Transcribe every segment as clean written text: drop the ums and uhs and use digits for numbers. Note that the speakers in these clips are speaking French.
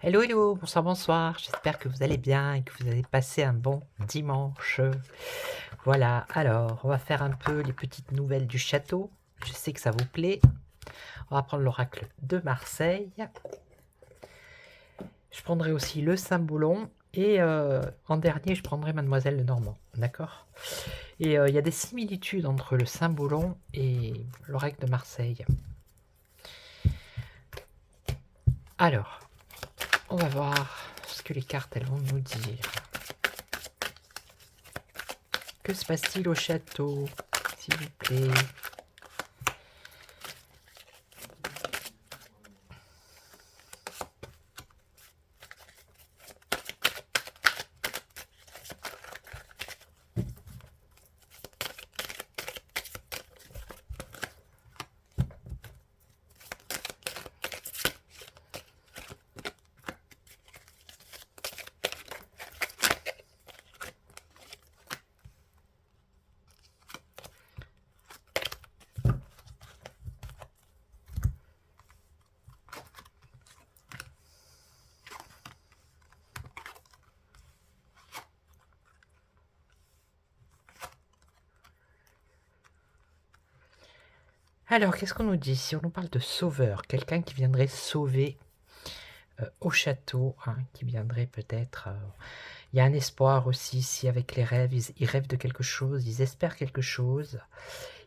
Hello, hello, bonsoir, bonsoir. J'espère que vous allez bien et que vous avez passé un bon dimanche. Voilà, alors, on va faire un peu les petites nouvelles du château. Je sais que ça vous plaît. On va prendre l'oracle de Marseille. Je prendrai aussi le Saint-Boulon. Et en dernier, je prendrai Mademoiselle Lenormand. D'accord. Et il y a des similitudes entre le Saint-Boulon et l'oracle de Marseille. Alors, on va voir ce que les cartes elles vont nous dire. Que se passe-t-il au château, s'il vous plaît? Alors, qu'est-ce qu'on nous dit? Si on nous parle de sauveur, quelqu'un qui viendrait sauver au château, hein, qui viendrait peut-être... Il y a un espoir aussi, si avec les rêves, ils rêvent de quelque chose, ils espèrent quelque chose.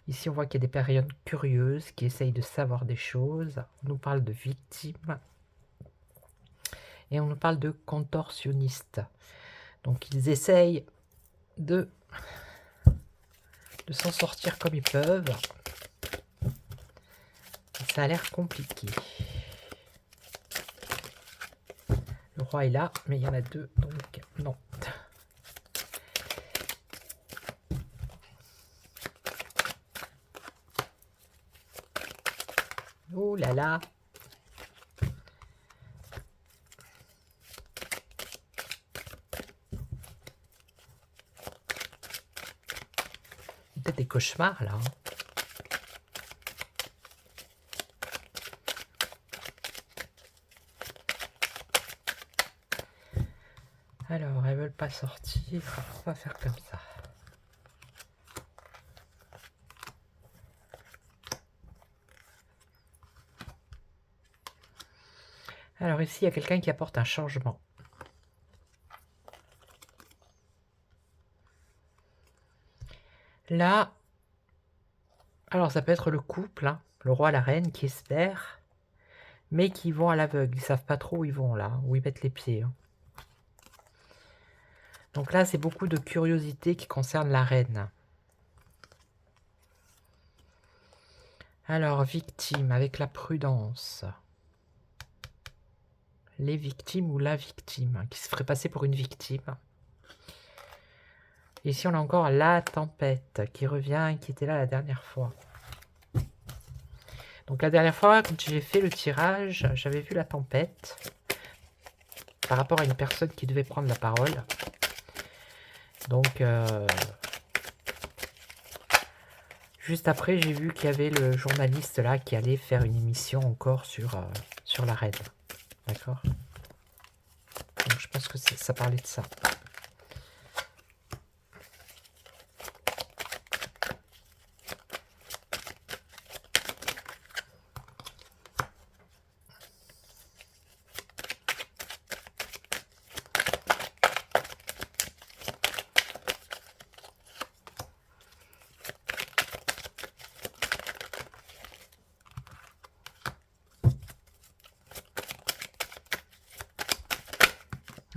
Ici, on voit qu'il y a des périodes curieuses qui essayent de savoir des choses. On nous parle de victimes. Et on nous parle de contorsionnistes. Donc, ils essayent de s'en sortir comme ils peuvent. Ça a l'air compliqué. Le roi est là, mais il y en a deux, donc non. Oh là là. Peut-être des cauchemars là. Alors, elles veulent pas sortir. On va faire comme ça. Alors ici, il y a quelqu'un qui apporte un changement. Là, alors ça peut être le couple, hein, le roi et la reine, qui espèrent, mais qui vont à l'aveugle. Ils savent pas trop où ils vont là, où ils mettent les pieds. Hein. Donc là, c'est beaucoup de curiosité qui concerne la reine. Alors, victime, avec la prudence. Les victimes ou la victime, qui se ferait passer pour une victime. Ici, on a encore la tempête qui revient, qui était là la dernière fois. Donc la dernière fois, quand j'ai fait le tirage, j'avais vu la tempête par rapport à une personne qui devait prendre la parole. Donc, juste après, j'ai vu qu'il y avait le journaliste là qui allait faire une émission encore sur la reine. D'accord. Donc je pense que ça parlait de ça.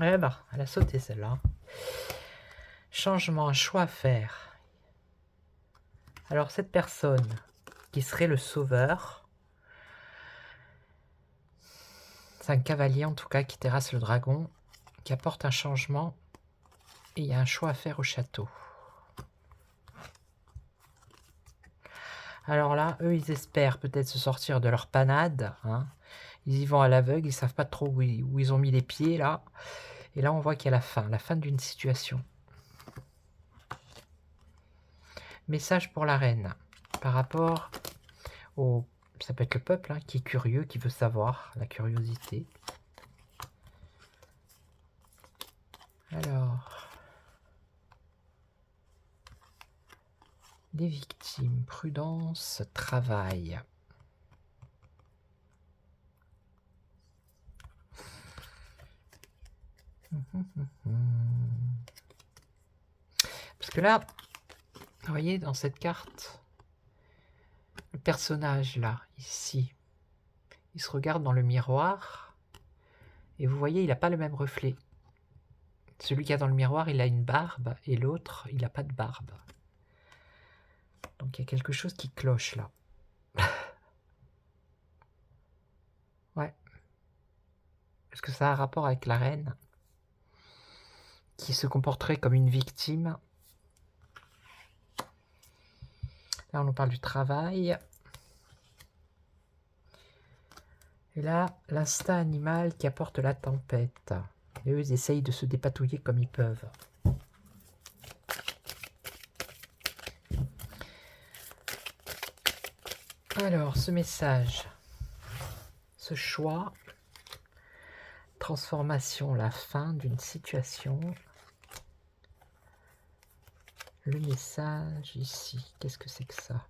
Eh ben, elle a sauté celle-là. Changement, un choix à faire. Alors cette personne qui serait le sauveur, c'est un cavalier en tout cas qui terrasse le dragon, qui apporte un changement et il y a un choix à faire au château. Alors là, eux, ils espèrent peut-être se sortir de leur panade. Hein. Ils y vont à l'aveugle, ils savent pas trop où ils ont mis les pieds là. Et là, on voit qu'il y a la fin d'une situation. Message pour la reine par rapport au... Ça peut être le peuple hein, qui est curieux, qui veut savoir, la curiosité. Alors, les victimes, prudence, travail. Parce que là, vous voyez, dans cette carte, le personnage là, ici, il se regarde dans le miroir, et vous voyez, il n'a pas le même reflet. Celui qui a dans le miroir, il a une barbe, et l'autre, il n'a pas de barbe. Donc il y a quelque chose qui cloche là. Ouais. Est-ce que ça a un rapport avec la reine qui se comporterait comme une victime? Là, on nous parle du travail. Et là, l'instinct animal qui apporte la tempête. Et eux, ils essayent de se dépatouiller comme ils peuvent. Alors, ce message, ce choix, transformation, la fin d'une situation. Le message ici, qu'est-ce que c'est que ça?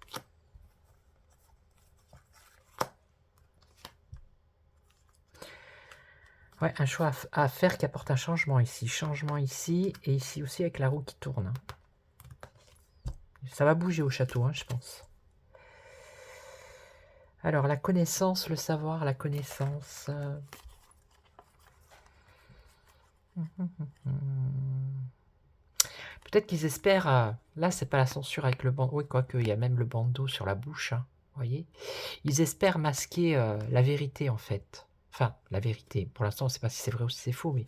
Ouais, un choix à faire qui apporte un changement ici. Changement ici, et ici aussi avec la roue qui tourne. Ça va bouger au château, hein, je pense. Alors, la connaissance, le savoir, la connaissance. Peut-être qu'ils espèrent... là, c'est pas la censure avec le bandeau. Oui, quoique, il y a même le bandeau sur la bouche. Hein, vous voyez? Ils espèrent masquer la vérité, en fait. Enfin, la vérité. Pour l'instant, on ne sait pas si c'est vrai ou si c'est faux, mais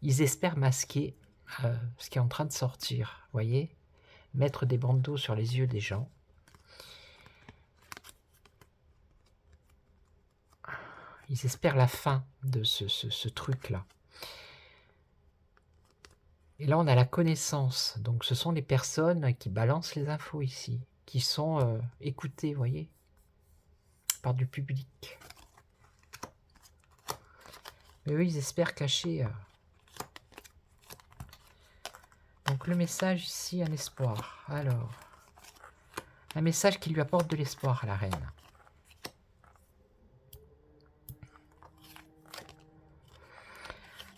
ils espèrent masquer ce qui est en train de sortir. Vous voyez? Mettre des bandeaux sur les yeux des gens. Ils espèrent la fin de ce truc-là. Et là, on a la connaissance. Donc, ce sont les personnes qui balancent les infos ici, qui sont écoutées, vous voyez, par du public. Mais eux, ils espèrent cacher. Donc, le message ici, un espoir. Alors, un message qui lui apporte de l'espoir à la reine.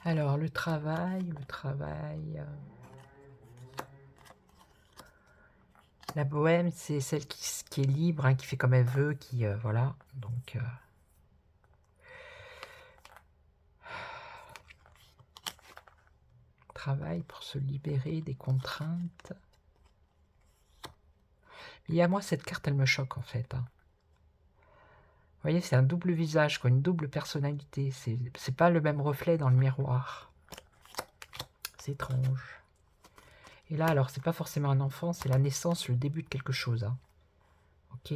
Alors, le travail. La bohème, c'est celle qui est libre, hein, qui fait comme elle veut, qui... voilà, donc... travail pour se libérer des contraintes. Et à moi, cette carte, elle me choque, en fait. Hein. Vous voyez, c'est un double visage, quoi, une double personnalité. C'est pas le même reflet dans le miroir. C'est étrange. Et là, alors, c'est pas forcément un enfant, c'est la naissance, le début de quelque chose. Hein. Ok.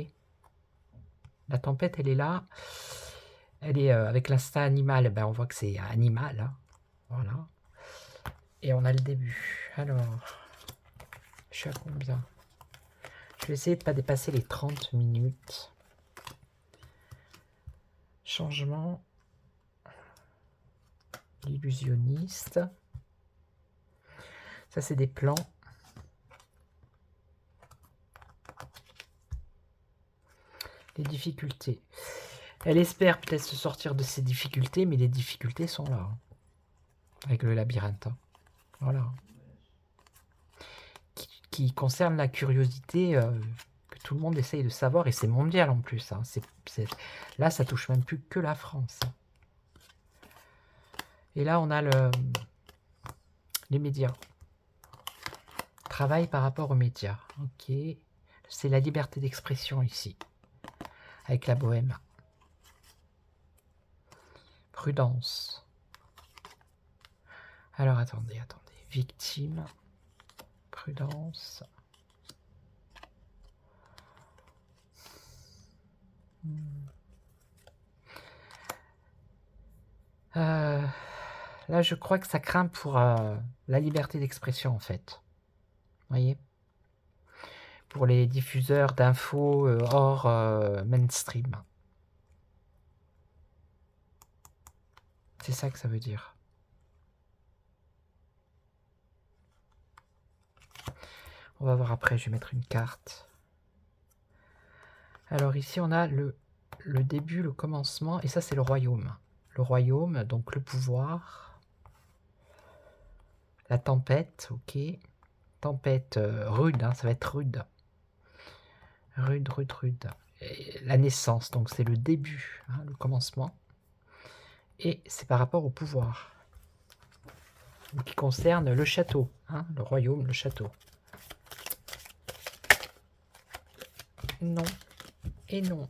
La tempête, elle est là. Elle est avec l'instinct animal. Ben, on voit que c'est animal. Hein. Voilà. Et on a le début. Alors, je suis à combien? Je vais essayer de ne pas dépasser les 30 minutes. Changement. L'illusionniste. Ça, c'est des plans. Les difficultés. Elle espère peut-être se sortir de ces difficultés, mais les difficultés sont là. Hein, avec le labyrinthe. Hein. Voilà. Qui concerne la curiosité que tout le monde essaye de savoir, et c'est mondial en plus. Hein. Là, ça touche même plus que la France. Et là, on a les médias. Travail par rapport aux médias. Ok. C'est la liberté d'expression ici. Avec la bohème. Prudence. Alors, attendez. Victime. Prudence. Là, je crois que ça craint pour la liberté d'expression, en fait. Vous voyez? Pour les diffuseurs d'infos hors mainstream. C'est ça que ça veut dire. On va voir après, je vais mettre une carte. Alors ici, on a le début, le commencement, et ça, c'est le royaume. Le royaume, donc le pouvoir. La tempête, ok. Tempête rude, hein, ça va être rude. Rude, rude, rude. Et la naissance, donc c'est le début, hein, le commencement. Et c'est par rapport au pouvoir. Qui concerne le château, hein, le royaume, le château. Non. Et non.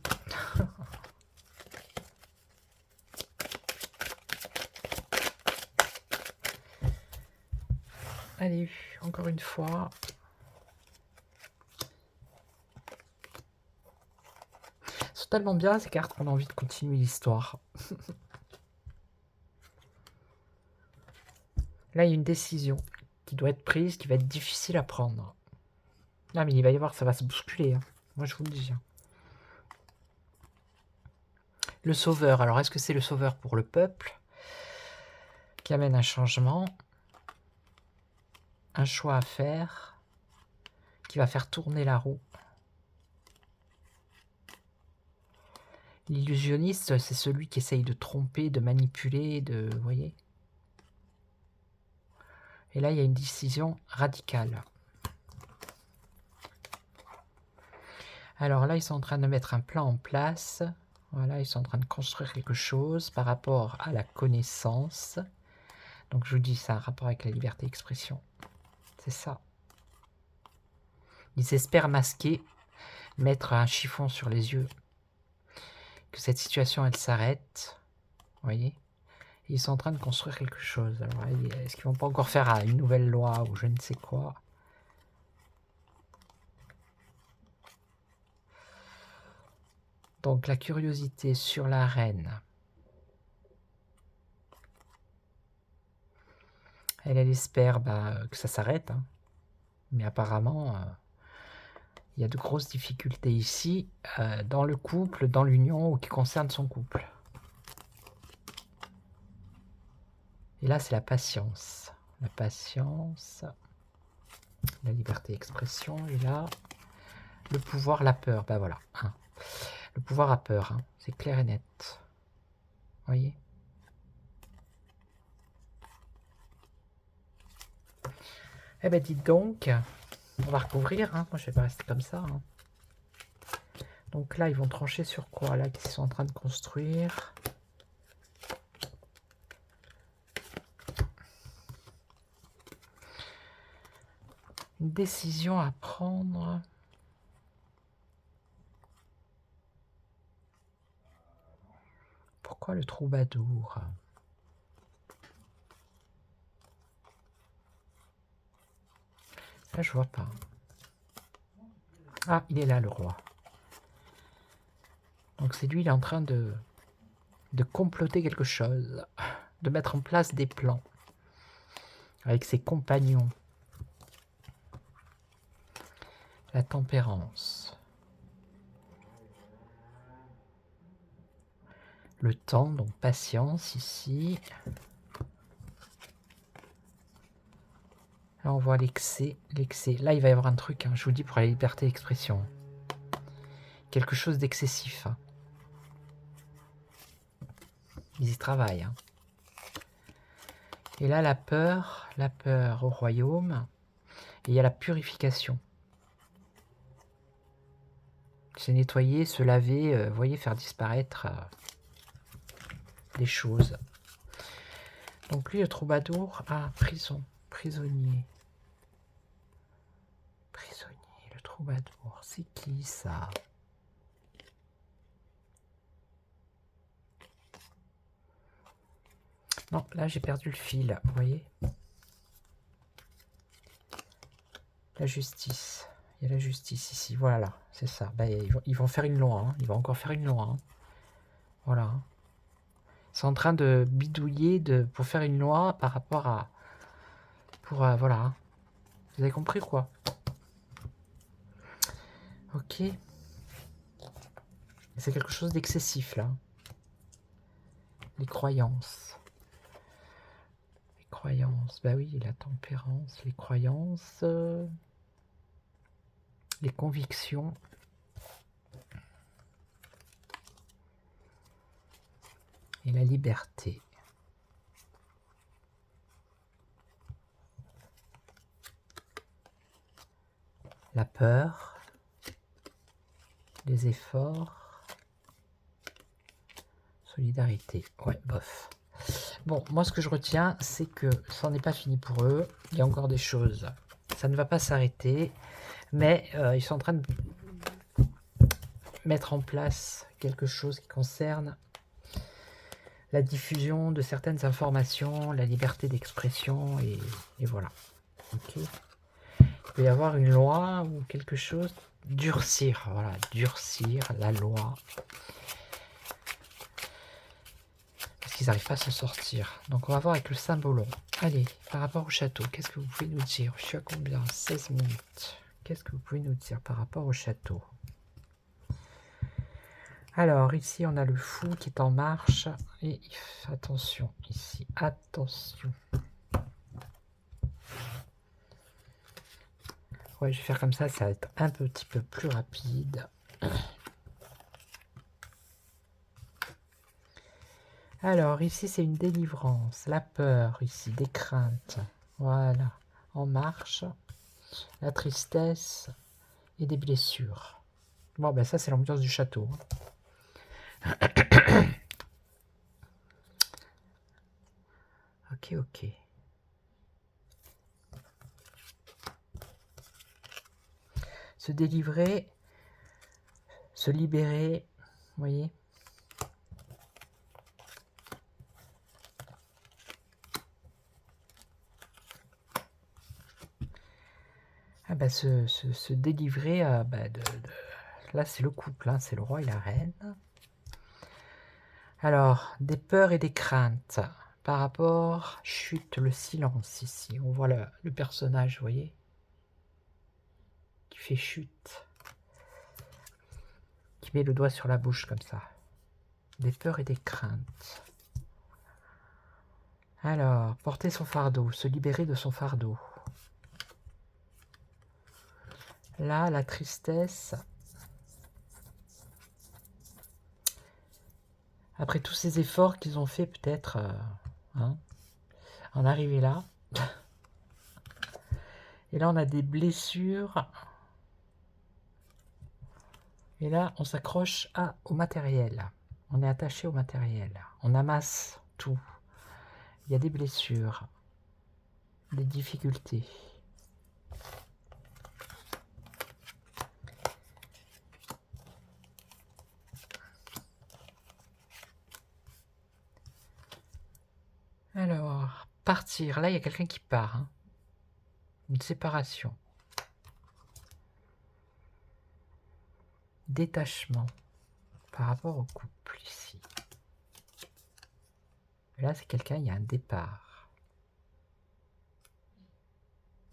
Allez, encore une fois. C'est tellement bien ces cartes qu'on a envie de continuer l'histoire. Là, il y a une décision qui doit être prise, qui va être difficile à prendre. Non, mais il va y avoir, ça va se bousculer. Hein. Moi, je vous le dis. Hein. Le sauveur. Alors, est-ce que c'est le sauveur pour le peuple qui amène un changement, un choix à faire, qui va faire tourner la roue? L'illusionniste, c'est celui qui essaye de tromper, de manipuler, de... Vous voyez? Et là, il y a une décision radicale. Alors là, ils sont en train de mettre un plan en place. Voilà, ils sont en train de construire quelque chose par rapport à la connaissance. Donc, je vous dis, ça a un rapport avec la liberté d'expression. C'est ça. Ils espèrent masquer, mettre un chiffon sur les yeux. Que cette situation, elle s'arrête. Vous voyez? Et ils sont en train de construire quelque chose. Alors, est-ce qu'ils vont pas encore faire une nouvelle loi ou je ne sais quoi? Donc, la curiosité sur la reine. Elle espère que ça s'arrête. Hein. Mais apparemment, il y a de grosses difficultés ici, dans le couple, dans l'union, ou qui concerne son couple. Et là, c'est la patience. La patience, la liberté d'expression, et là, le pouvoir, la peur. Ben voilà. Hein. Le pouvoir a peur, hein. C'est clair et net. Vous voyez? Eh ben dites donc, on va recouvrir, hein. Moi je vais pas rester comme ça. Hein. Donc là, ils vont trancher sur quoi? Là, qu'ils sont en train de construire. Une décision à prendre. Pourquoi le troubadour? Là, je vois pas. Ah, il est là, le roi. Donc c'est lui, il est en train de comploter quelque chose, de mettre en place des plans avec ses compagnons. La tempérance. Le temps, donc patience ici. Là, on voit l'excès. Là, il va y avoir un truc, hein, je vous dis, pour la liberté d'expression. Quelque chose d'excessif. Hein. Ils y travaillent. Hein. Et là, la peur au royaume. Et il y a la purification. Se nettoyer, se laver, vous voyez, faire disparaître des choses. Donc lui, le troubadour, prison, prisonnier. Prisonnier, le troubadour, c'est qui ça? Non, là j'ai perdu le fil, vous voyez? La justice. Il y a la justice ici, voilà, c'est ça. Ben, ils vont faire une loi, hein. Ils vont encore faire une loi. Hein. Voilà. Ils sont en train de bidouiller pour faire une loi par rapport à... voilà. Vous avez compris quoi? Ok. C'est quelque chose d'excessif là. Les croyances. Les croyances. Bah oui, la tempérance, les croyances. les convictions. Et la liberté. La peur, les efforts, solidarité. Ouais, bof. Bon, moi ce que je retiens, c'est que ça n'est pas fini pour eux. Il y a encore des choses. Ça ne va pas s'arrêter, mais ils sont en train de mettre en place quelque chose qui concerne la diffusion de certaines informations, la liberté d'expression, et voilà. Ok. Il peut y avoir une loi ou quelque chose, durcir, voilà, durcir la loi. Parce qu'ils n'arrivent pas à s'en sortir. Donc on va voir avec le symbolon. Allez, par rapport au château, qu'est-ce que vous pouvez nous dire? Je suis à combien? 16 minutes. Qu'est-ce que vous pouvez nous dire par rapport au château? Alors, ici, on a le fou qui est en marche. Et attention, ici, attention. Ouais, je vais faire comme ça va être un petit peu plus rapide. Alors, ici, c'est une délivrance, la peur, ici, des craintes. Voilà, en marche, la tristesse et des blessures. Bon, ben ça, c'est l'ambiance du château. Ok, ok. Se délivrer, se libérer, vous voyez. Ah bah se délivrer, là c'est le couple, hein, c'est le roi et la reine. Alors, des peurs et des craintes. Par rapport, chute, le silence ici. On voit le personnage, vous voyez, qui fait chute. Qui met le doigt sur la bouche comme ça. Des peurs et des craintes. Alors, porter son fardeau, se libérer de son fardeau. Là, la tristesse. Après tous ces efforts qu'ils ont fait, peut-être, en arriver là. Et là, on a des blessures. Et là, on s'accroche au matériel. On est attaché au matériel. On amasse tout. Il y a des blessures, des difficultés. Alors, partir. Là, il y a quelqu'un qui part. Hein. Une séparation. Détachement par rapport au couple ici. Et là, c'est quelqu'un, il y a un départ.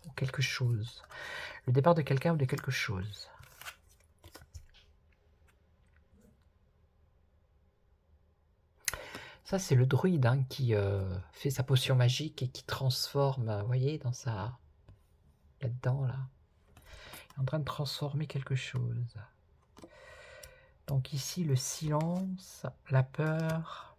Ou quelque chose. Le départ de quelqu'un ou de quelque chose. Ça, c'est le druide hein, qui fait sa potion magique et qui transforme, vous voyez, dans sa... là-dedans, là. Il est en train de transformer quelque chose. Donc ici, le silence, la peur.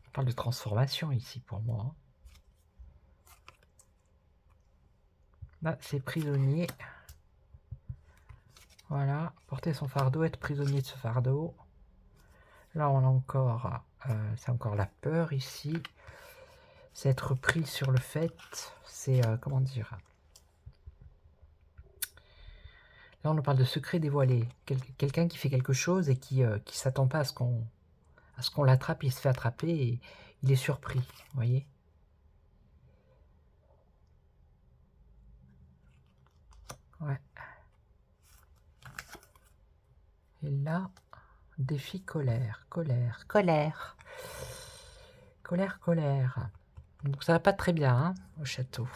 On parle de transformation ici pour moi. Hein. Là, c'est prisonnier. Voilà, porter son fardeau, être prisonnier de ce fardeau. Là, on a encore, c'est encore la peur ici. C'est être pris sur le fait. C'est, comment dire. Là, on nous parle de secret dévoilé. Quelqu'un qui fait quelque chose et qui s'attend pas à ce qu'on l'attrape, il se fait attraper et il est surpris, vous voyez. Ouais. Et là, défi colère, colère, colère. Colère, colère. Donc ça va pas très bien hein, au château.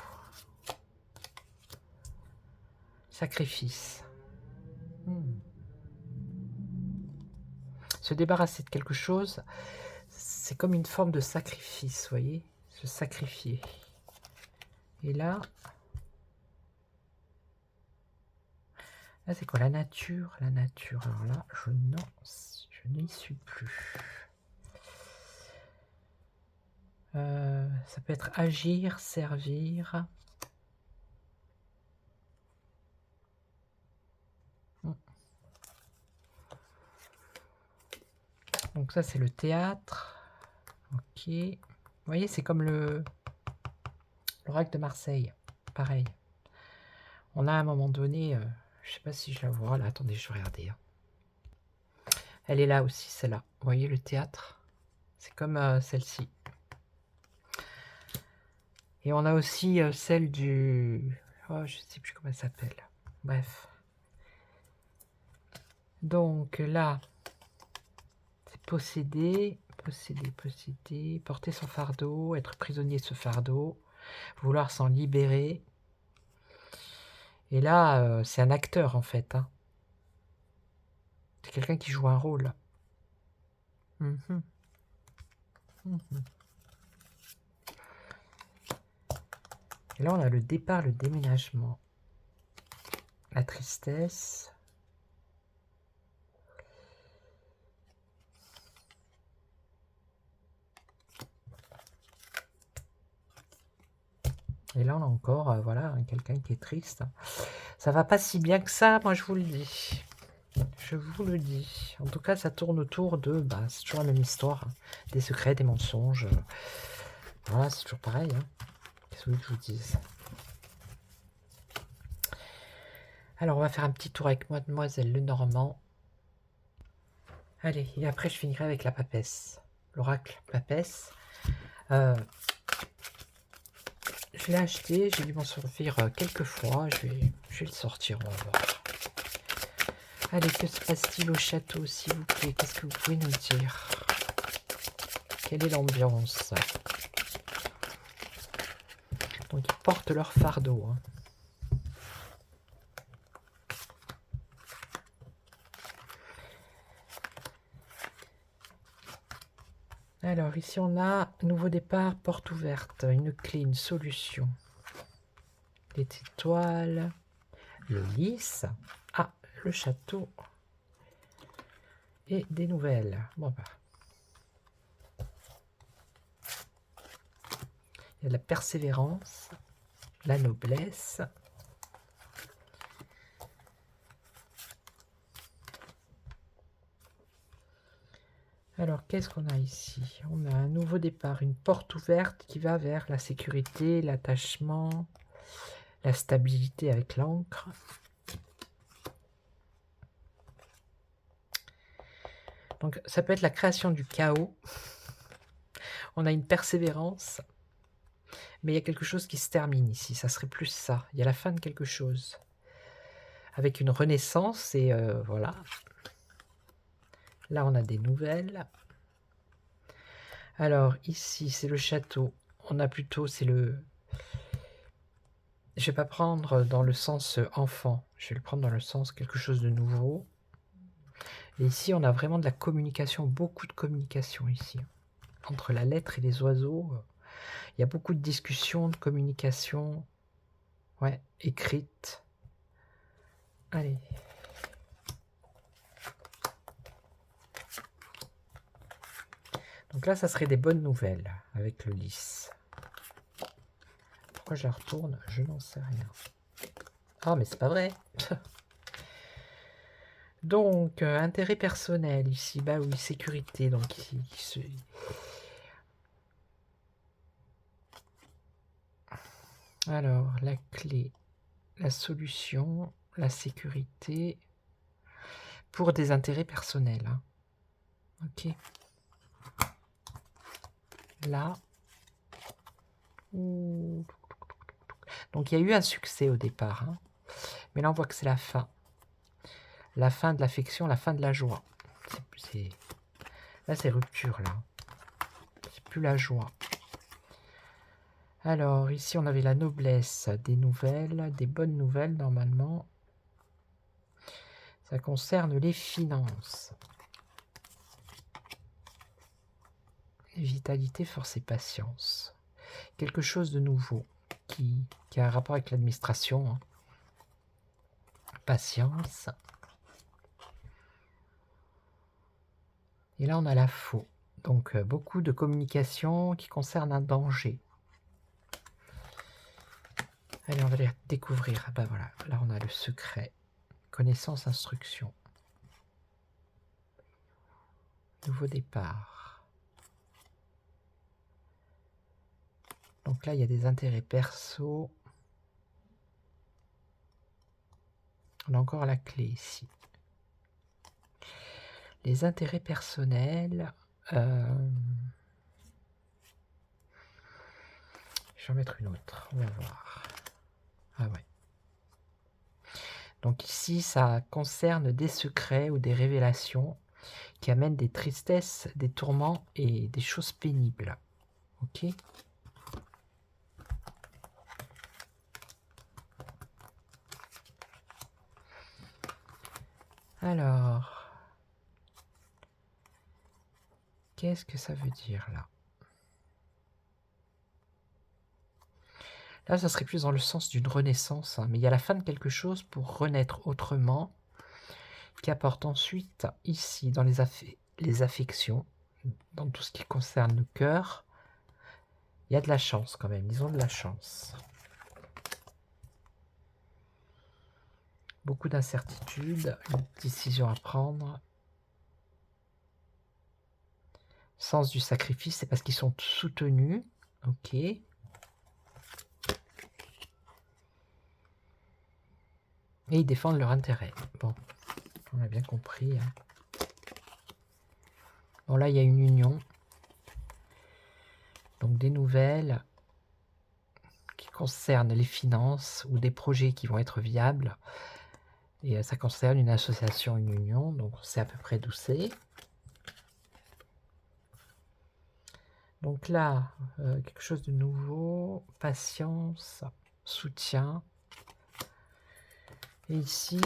Sacrifice. Se débarrasser de quelque chose, c'est comme une forme de sacrifice, vous voyez, se sacrifier. Et là, c'est quoi la nature? La nature, alors là, je n'y suis plus. Ça peut être agir, servir. Donc ça, c'est le théâtre. Ok. Vous voyez, c'est comme l'oracle de Marseille. Pareil. On a à un moment donné, je sais pas si je la vois là, attendez, je vais regarder. Elle est là aussi, celle-là. Vous voyez le théâtre? C'est comme celle-ci. Et on a aussi celle du... Oh, je sais plus comment elle s'appelle. Bref. Donc là, c'est posséder, porter son fardeau, être prisonnier de ce fardeau, vouloir s'en libérer. Et là, c'est un acteur en fait. Hein. C'est quelqu'un qui joue un rôle. Mhm. Mhm. Et là, on a le départ, le déménagement, la tristesse. Et là, on a encore, voilà, quelqu'un qui est triste. Ça va pas si bien que ça, moi, je vous le dis. Je vous le dis. En tout cas, ça tourne autour de... Bah, c'est toujours la même histoire. Hein. Des secrets, des mensonges. Voilà, c'est toujours pareil. Hein. Qu'est-ce que vous voulez que je vous dise? Alors, on va faire un petit tour avec Mademoiselle Lenormand. Allez, et après, je finirai avec la papesse. L'oracle papesse. Je l'ai acheté, j'ai dû m'en servir quelques fois. Je vais le sortir, on va voir. Allez, que se passe-t-il au château, s'il vous plaît? Qu'est-ce que vous pouvez nous dire? Quelle est l'ambiance? Donc, ils portent leur fardeau. Hein. Alors, ici, on a nouveau départ, porte ouverte, une clé, une solution. Les étoiles, le lys. Ah, le château. Et des nouvelles. Bon, bah. Il y a de la persévérance, la noblesse. Alors, qu'est-ce qu'on a ici? On a un nouveau départ, une porte ouverte qui va vers la sécurité, l'attachement, la stabilité avec l'encre. Donc, ça peut être la création du chaos. On a une persévérance, mais il y a quelque chose qui se termine ici. Ça serait plus ça. Il y a la fin de quelque chose. Avec une renaissance et voilà. Là, on a des nouvelles. Alors, ici, c'est le château. On a plutôt, c'est le... Je vais pas prendre dans le sens enfant. Je vais le prendre dans le sens quelque chose de nouveau. Et ici, on a vraiment de la communication, beaucoup de communication ici. Entre la lettre et les oiseaux, il y a beaucoup de discussions, de communication, ouais, écrite. Allez. Donc là, ça serait des bonnes nouvelles avec le lys. Pourquoi je la retourne? Je n'en sais rien. Ah, mais c'est pas vrai. Donc, intérêt personnel ici, bah oui, sécurité. Donc, alors, la clé, la solution, la sécurité pour des intérêts personnels. Hein. Ok. Là. Donc, il y a eu un succès au départ. Hein. Mais là, on voit que c'est la fin. La fin de l'affection, la fin de la joie. Là, c'est rupture, là. C'est plus la joie. Alors, ici, on avait la noblesse, des nouvelles, des bonnes nouvelles, normalement. Ça concerne les finances. Vitalité, force et patience. Quelque chose de nouveau qui a un rapport avec l'administration. Hein. Patience. Et là, on a la faux. Donc, beaucoup de communication qui concerne un danger. Allez, on va les découvrir. Ah ben voilà, là, on a le secret. Connaissance, instruction. Nouveau départ. Donc là, il y a des intérêts perso. On a encore la clé ici. Les intérêts personnels. Je vais en mettre une autre. On va voir. Ah ouais. Donc ici, ça concerne des secrets ou des révélations qui amènent des tristesses, des tourments et des choses pénibles. Ok ? Alors, qu'est-ce que ça veut dire là? Là, ça serait plus dans le sens d'une renaissance, hein, mais il y a la fin de quelque chose pour renaître autrement, qui apporte ensuite ici dans les affections, dans tout ce qui concerne le cœur, il y a de la chance quand même, ils ont de la chance. Beaucoup d'incertitudes, une décision à prendre. Sens du sacrifice, c'est parce qu'ils sont soutenus. Ok. Et ils défendent leur intérêt. Bon, on a bien compris. Hein. Bon, là, il y a une union. Donc, des nouvelles qui concernent les finances ou des projets qui vont être viables. Et ça concerne une association, une union. Donc, on sait à peu près d'où c'est. Donc là, quelque chose de nouveau. Patience, soutien. Et ici,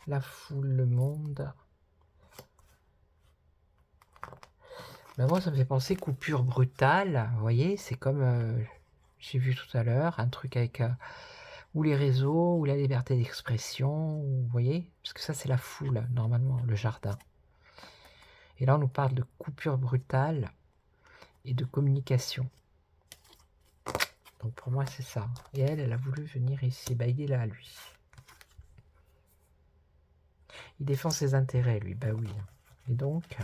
la foule, le monde. Ben moi, ça me fait penser coupure brutale. Vous voyez, c'est comme j'ai vu tout à l'heure, un truc avec ou les réseaux, ou la liberté d'expression. Vous voyez, parce que ça, c'est la foule, normalement, le jardin. Et là, on nous parle de coupure brutale et de communication. Donc pour moi, c'est ça. Et elle a voulu venir ici. Bah, il est là, lui. Il défend ses intérêts, lui. Bah oui. Et donc,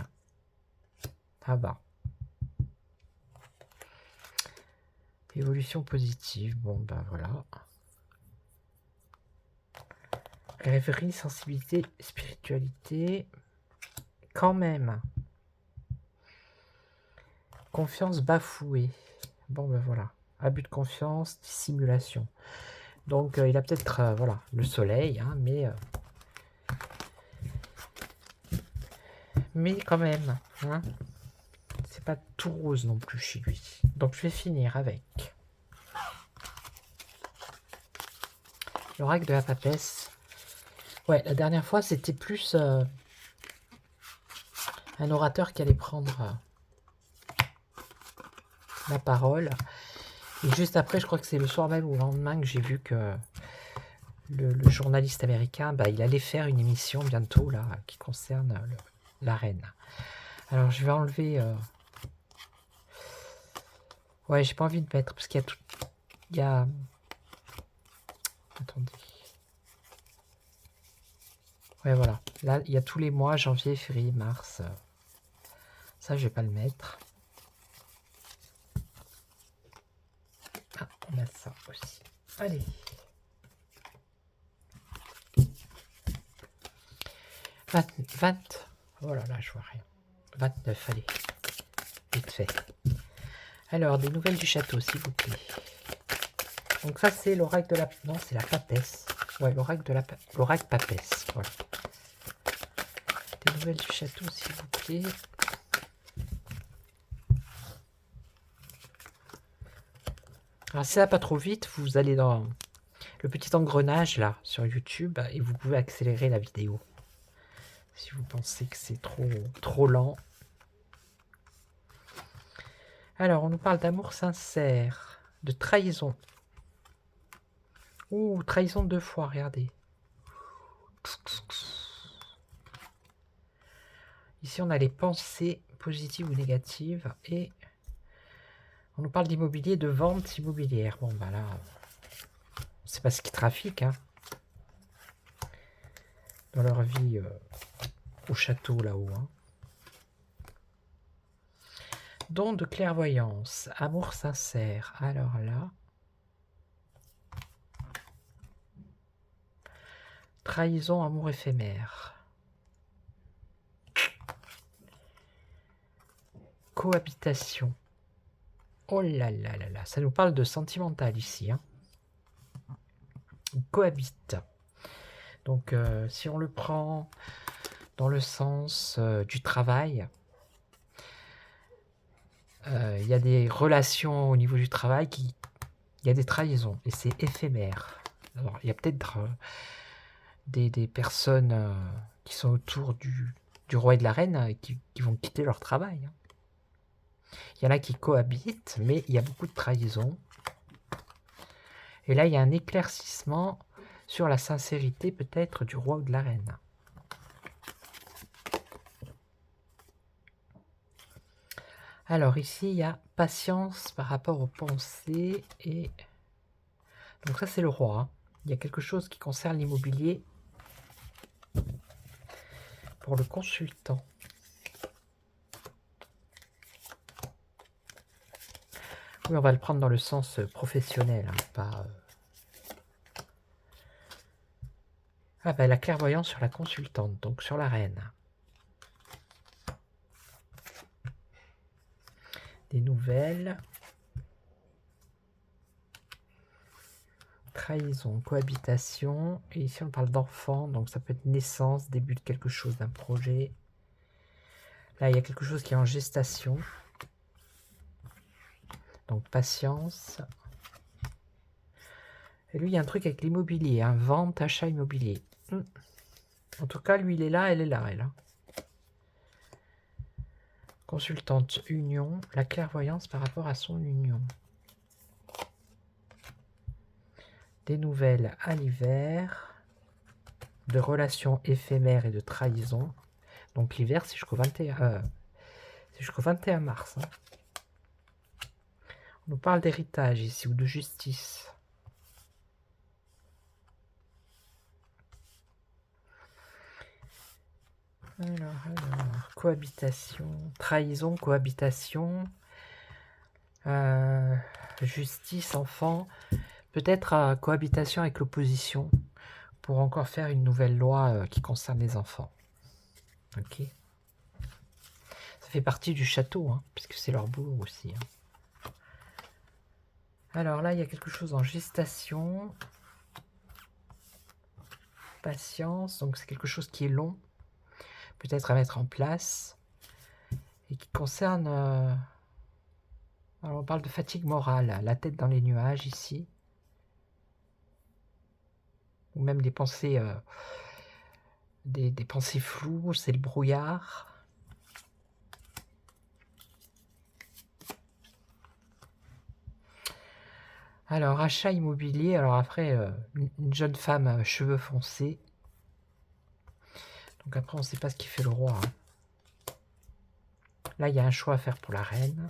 ah bah. Évolution positive. Bon, bah voilà. Rêverie, sensibilité, spiritualité. Quand même. Confiance bafouée. Bon, ben voilà. Abus de confiance, dissimulation. Donc, il a peut-être, voilà, le soleil, hein, mais quand même, hein, c'est pas tout rose non plus chez lui. Donc, je vais finir avec l'oracle de la papesse. Ouais, la dernière fois, c'était plus un orateur qui allait prendre la parole. Et juste après, je crois que c'est le soir même ou le lendemain que j'ai vu que le journaliste américain, bah, il allait faire une émission bientôt là qui concerne la reine. Alors je vais enlever. Ouais, j'ai pas envie de mettre parce qu'il y a tout. Il y a. Attendez. Ouais, voilà. Là, il y a tous les mois, janvier, février, mars. Ça, je vais pas le mettre. Ah, on a ça aussi. Allez. « 20. Oh là là, je vois rien. 29, allez. Vite fait. Alors, des nouvelles du château, s'il vous plaît. Donc ça, c'est l'oracle de la... Non, c'est la papesse. Ouais, l'oracle de la... L'oracle papesse, voilà. Des nouvelles du château, s'il vous plaît. Alors, si ça va pas trop vite, vous allez dans le petit engrenage, là, sur YouTube, et vous pouvez accélérer la vidéo. Si vous pensez que c'est trop lent. Alors, on nous parle d'amour sincère, de trahison. Ouh, trahison 2 fois, regardez. Ici, on a les pensées positives ou négatives. Et on nous parle d'immobilier, de vente immobilière. Bon, bah là, c'est pas ce qui trafique, hein. Dans leur vie au château, là-haut, hein. Don de clairvoyance, amour sincère. Alors là, trahison, amour éphémère. Cohabitation. Oh là là là là, ça nous parle de sentimental ici, hein. Ils cohabitent. Donc, si on le prend dans le sens du travail, il y a des relations au niveau du travail il y a des trahisons et c'est éphémère. Alors, il y a peut-être des personnes qui sont autour du roi et de la reine qui vont quitter leur travail, hein. Il y en a qui cohabitent, mais il y a beaucoup de trahisons. Et là, il y a un éclaircissement sur la sincérité peut-être du roi ou de la reine. Alors ici, il y a patience par rapport aux pensées et... Donc ça, c'est le roi, hein. Il y a quelque chose qui concerne l'immobilier pour le consultant. Oui, on va le prendre dans le sens professionnel, hein, pas... Ah ben, la clairvoyance sur la consultante, donc sur la reine. Des nouvelles. Trahison, cohabitation. Et ici, on parle d'enfant, donc ça peut être naissance, début de quelque chose, d'un projet. Là, il y a quelque chose qui est en gestation. Donc, patience. Et lui, il y a un truc avec l'immobilier, hein, vente, achat immobilier. En tout cas, lui, il est là, elle est là, elle. Consultante union, la clairvoyance par rapport à son union. Des nouvelles à l'hiver, de relations éphémères et de trahison. Donc l'hiver, c'est jusqu'au 21 mars. Hein. On nous parle d'héritage ici, ou de justice. Alors, cohabitation, trahison, cohabitation, justice, enfant, peut-être cohabitation avec l'opposition pour encore faire une nouvelle loi qui concerne les enfants. Ok. Ça fait partie du château, hein, puisque c'est leur boulot aussi. Hein. Alors là, il y a quelque chose en gestation. Patience, donc c'est quelque chose qui est long, peut-être à mettre en place, et qui concerne... alors on parle de fatigue morale, la tête dans les nuages ici, ou même des pensées, des pensées floues, c'est le brouillard. Alors, achat immobilier, alors après, une jeune femme cheveux foncés. Donc après, on ne sait pas ce qui fait le roi. Hein. Là, il y a un choix à faire pour la reine.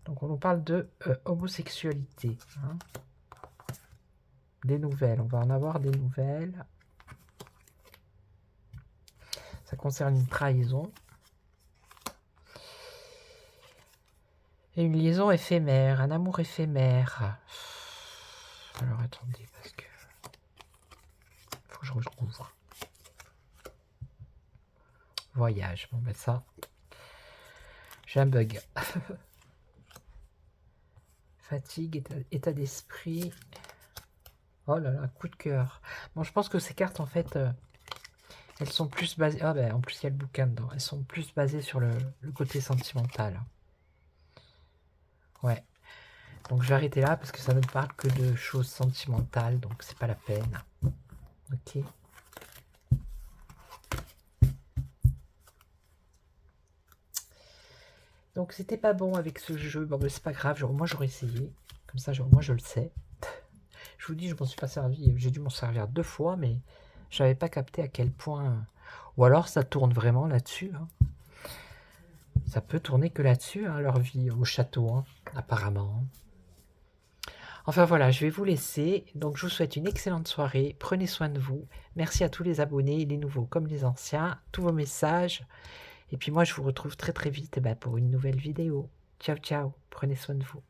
Donc on nous parle de homosexualité. Hein. Des nouvelles, on va en avoir des nouvelles. Ça concerne une trahison. Et une liaison éphémère, un amour éphémère. Alors attendez, parce que... faut que je retrouve. Voyage, bon ben ça... J'ai un bug. Fatigue, état d'esprit. Oh là là, coup de cœur. Bon, je pense que ces cartes, en fait, elles sont plus basées... Ah ben, en plus, il y a le bouquin dedans. Elles sont plus basées sur le côté sentimental. Ouais. Donc, je vais arrêter là parce que ça ne parle que de choses sentimentales. Donc, c'est pas la peine. Ok. Donc c'était pas bon avec ce jeu. Bon, mais c'est pas grave, moi j'aurais essayé. Comme ça, moi je le sais. Je vous dis, je m'en suis pas servi. J'ai dû m'en servir 2 fois, mais j'avais pas capté à quel point. Ou alors ça tourne vraiment là-dessus. Hein. Ça peut tourner que là-dessus, hein, leur vie au château, hein, apparemment. Enfin voilà, je vais vous laisser. Donc je vous souhaite une excellente soirée. Prenez soin de vous. Merci à tous les abonnés, les nouveaux comme les anciens, tous vos messages. Et puis moi, je vous retrouve très très vite pour une nouvelle vidéo. Ciao, ciao. Prenez soin de vous.